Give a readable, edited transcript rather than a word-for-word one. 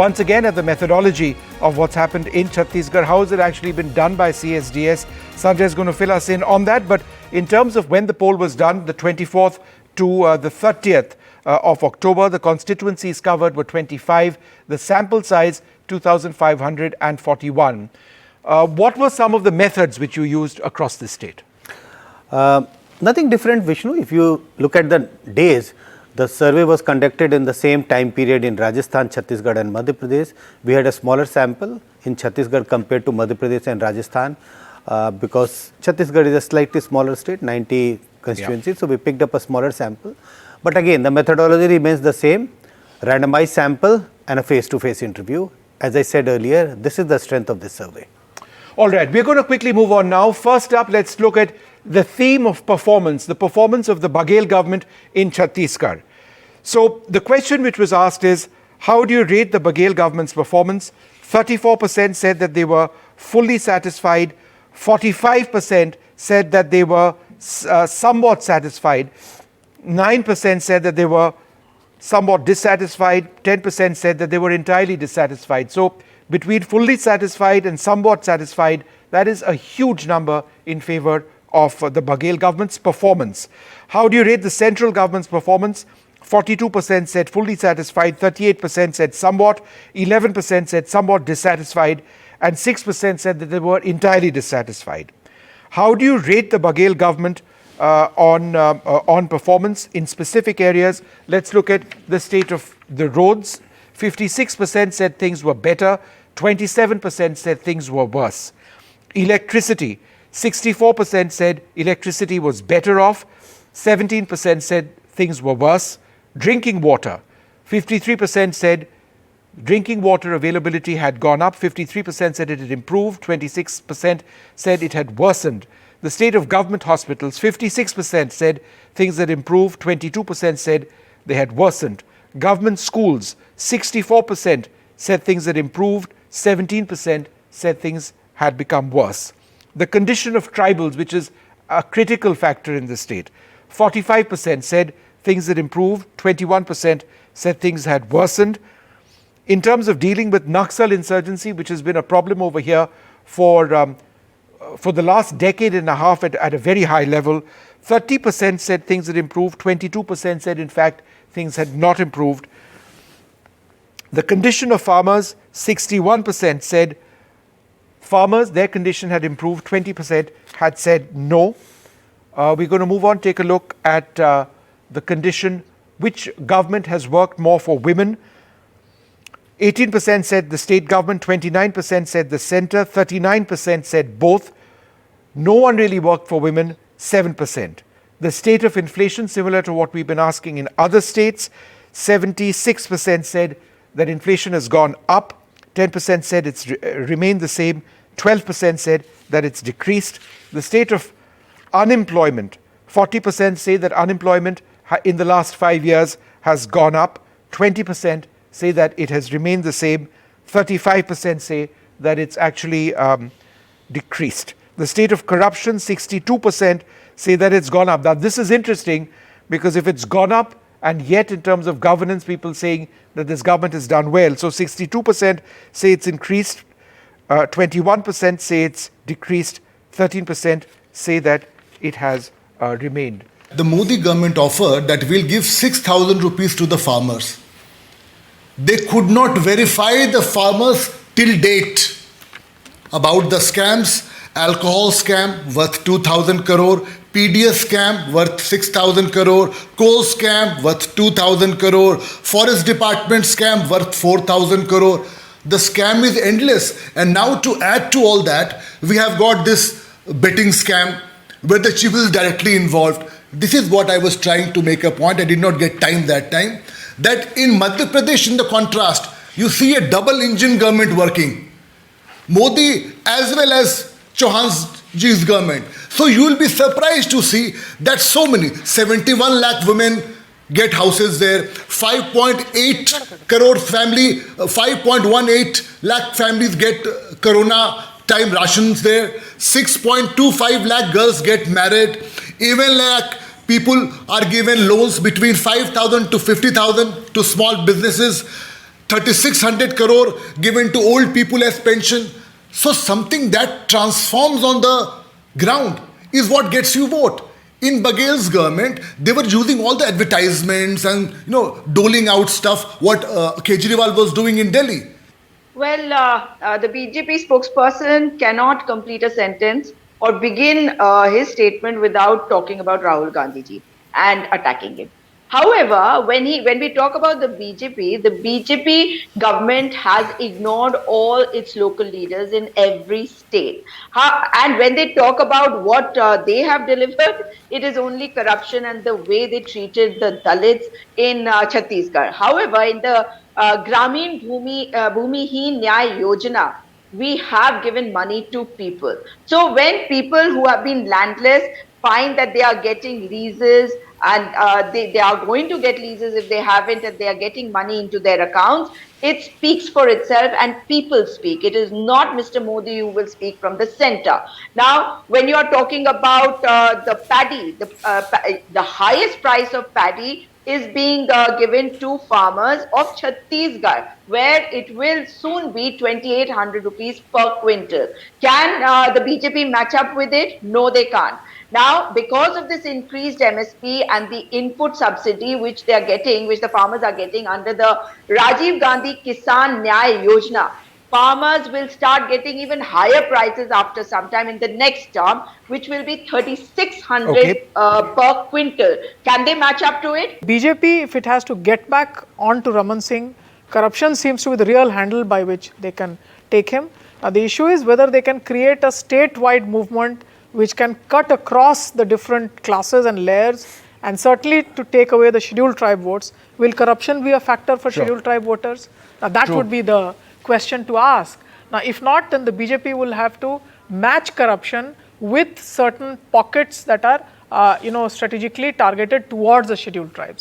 Once again, at the methodology of what's happened in Chhattisgarh, how has it actually been done by CSDS? Sanjay is going to fill us in on that. But in terms of when the poll was done, the 24th to the 30th of October, the constituencies covered were 25. The sample size, 2,541. What were some of the methods which you used across the state? Nothing different, Vishnu. If you look at the days, the survey was conducted in the same time period in Rajasthan, Chhattisgarh and Madhya Pradesh. We had a smaller sample in Chhattisgarh compared to Madhya Pradesh and Rajasthan because Chhattisgarh is a slightly smaller state, 90 constituencies. So we picked up a smaller sample. But again, the methodology remains the same, randomized sample and a face-to-face interview. As I said earlier, this is the strength of this survey. All right, we're going to quickly move on now. First up, let's look at the theme of performance, the performance of the Baghel government in Chhattisgarh. So the question which was asked is, how do you rate the Baghel government's performance? 34% said that they were fully satisfied. 45% said that they were somewhat satisfied. 9% said that they were somewhat dissatisfied. 10% said that they were entirely dissatisfied. So between fully satisfied and somewhat satisfied, that is a huge number in favor of the Baghel government's performance. How do you rate the central government's performance? 42% said fully satisfied, 38% said somewhat, 11% said somewhat dissatisfied, and 6% said that they were entirely dissatisfied. How do you rate the Baghel government on performance in specific areas? Let's look at the state of the roads. 56% said things were better, 27% said things were worse. Electricity, 64% said electricity was better off, 17% said things were worse. Drinking water, 53% said drinking water availability had gone up, 53% said it had improved, 26% said it had worsened. The state of government hospitals, 56% said things had improved, 22% said they had worsened. Government schools, 64% said things had improved, 17% said things had become worse. The condition of tribals, which is a critical factor in the state, 45% said things had improved, 21% said things had worsened. In terms of dealing with Naxal insurgency, which has been a problem over here for the last decade and a half at a very high level, 30% said things had improved, 22% said in fact things had not improved. The condition of farmers, 61% said farmers, their condition had improved, 20% had said no. We're going to move on, take a look at the condition, which government has worked more for women. 18% said the state government, 29% said the centre, 39% said both. No one really worked for women, 7%. The state of inflation, similar to what we've been asking in other states, 76% said that inflation has gone up, 10% said it's remained the same, 12% said that it's decreased. The state of unemployment, 40% say that unemployment in the last 5 years has gone up, 20% say that it has remained the same, 35% say that it's actually decreased. The state of corruption, 62% say that it's gone up. Now this is interesting because if it's gone up and yet in terms of governance people saying that this government has done well, so 62% say it's increased, 21% say it's decreased, 13% say that it has remained. The Modi government offered that we'll give 6,000 rupees to the farmers. They could not verify the farmers till date about the scams. Alcohol scam worth 2,000 crore, PDS scam worth 6,000 crore, coal scam worth 2,000 crore, forest department scam worth 4,000 crore. The scam is endless. And now to add to all that, we have got this betting scam where the chief is directly involved. This is what I was trying to make a point. I did not get time that time. That in Madhya Pradesh, in the contrast, you see a double engine government working. Modi as well as Chauhan's government. So you will be surprised to see that so many, 71 lakh women get houses there, 5.8 crore family, 5.18 lakh families get corona time rations there, 6.25 lakh girls get married, even lakh people are given loans between 5,000 to 50,000 to small businesses. 3,600 crore given to old people as pension. So something that transforms on the ground is what gets you vote. In Baghel's government, they were using all the advertisements and doling out stuff what Kejriwal was doing in Delhi. Well, the BJP spokesperson cannot complete a sentence or begin his statement without talking about Rahul Gandhi ji and attacking him. However, when we talk about the BJP government has ignored all its local leaders in every state. And when they talk about what they have delivered, it is only corruption and the way they treated the Dalits in Chhattisgarh. However, in the Gramin Bhumihin Nyay Yojana, we have given money to people. So when people who have been landless find that they are getting leases and they are going to get leases if they haven't, and they are getting money into their accounts, it speaks for itself and people speak. It is not Mr. Modi who will speak from the center. Now, when you are talking about the paddy, the highest price of paddy is being given to farmers of Chhattisgarh, where it will soon be 2,800 rupees per quintal. Can the BJP match up with it? No, they can't. Now, because of this increased MSP and the input subsidy which they are getting, which the farmers are getting under the Rajiv Gandhi Kisan Nyay Yojana, farmers will start getting even higher prices after some time in the next term, which will be 3,600 per quintal. Can they match up to it? BJP, if it has to get back on to Raman Singh, corruption seems to be the real handle by which they can take him. Now, the issue is whether they can create a statewide movement which can cut across the different classes and layers, and certainly to take away the scheduled tribe votes. Will corruption be a factor for scheduled tribe voters? Now, that would be the question to ask. Now, if not, then the BJP will have to match corruption with certain pockets that are strategically targeted towards the scheduled tribes.